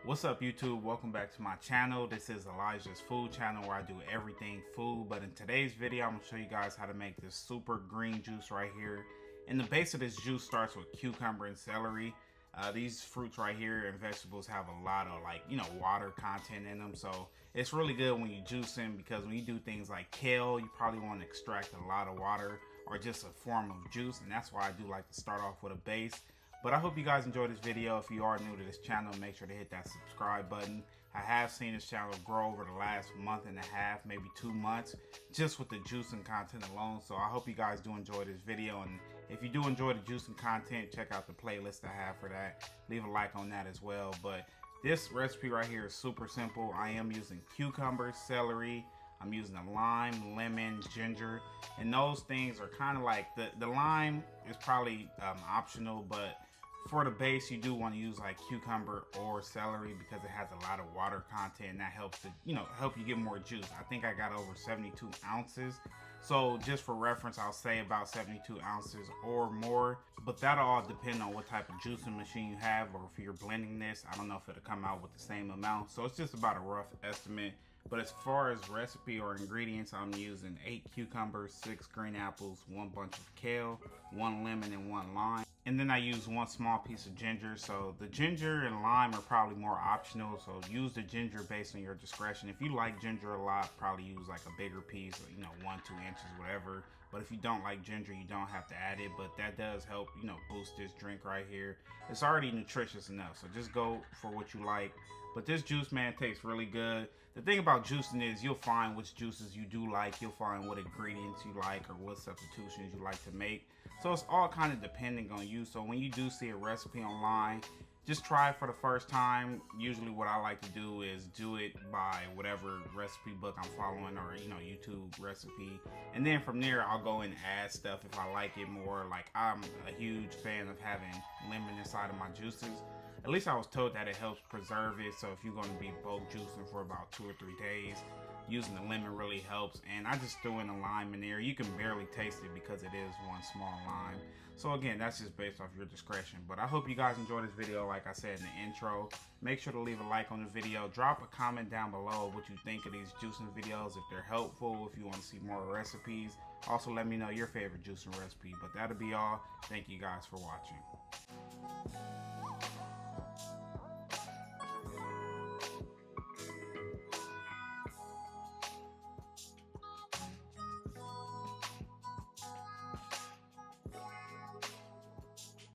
What's up YouTube? Welcome back to my channel. This is Elijah's food channel where I do everything food. But in today's video, I'm gonna show you guys how to make this super green juice right here. And the base of this juice starts with cucumber and celery. These fruits right here and vegetables have a lot of water content in them. So it's really good when you juice them, because when you do things like kale, you probably want to extract a lot of water or just a form of juice. And that's why I do like to start off with a base. But I hope you guys enjoyed this video. If you are new to this channel, make sure to hit that subscribe button. I have seen this channel grow over the last month and a half, maybe 2 months, just with the juicing content alone. So I hope you guys do enjoy this video. And if you do enjoy the juicing content, check out the playlist I have for that. Leave a like on that as well. But this recipe right here is super simple. I am using cucumber, celery. I'm using a lime, lemon, ginger, and those things are kind of like, the lime is probably optional, but for the base, you do want to use like cucumber or celery because it has a lot of water content, and that helps to, help you get more juice. I think I got over 72 ounces. So just for reference, I'll say about 72 ounces or more, but that'll all depend on what type of juicing machine you have, or if you're blending this, I don't know if it'll come out with the same amount. So it's just about a rough estimate. But as far as recipe or ingredients, I'm using 8 cucumbers, 6 green apples, 1 bunch of kale, 1 lemon, and 1 lime. And then I use 1 small piece of ginger. So the ginger and lime are probably more optional. So use the ginger based on your discretion. If you like ginger a lot, probably use like a bigger piece, 1-2 inches, whatever. But if you don't like ginger, you don't have to add it. But that does help, boost this drink right here. It's already nutritious enough. So just go for what you like. But this juice, man, tastes really good. The thing about juicing is you'll find which juices you do like. You'll find what ingredients you like or what substitutions you like to make. So it's all kind of depending on you. So when you do see a recipe online, just try it for the first time. Usually what I like to do is do it by whatever recipe book I'm following, or YouTube recipe. And then from there, I'll go and add stuff if I like it more. Like, I'm a huge fan of having lemon inside of my juices. At least I was told that it helps preserve it. So if you're going to be bulk juicing for about 2 or 3 days, using the lemon really helps. And I just threw in a lime in there. You can barely taste it because it is 1 small lime. So again, that's just based off your discretion. But I hope you guys enjoyed this video. Like I said in the intro, make sure to leave a like on the video. Drop a comment down below what you think of these juicing videos, if they're helpful, if you want to see more recipes. Also, let me know your favorite juicing recipe. But that'll be all. Thank you guys for watching.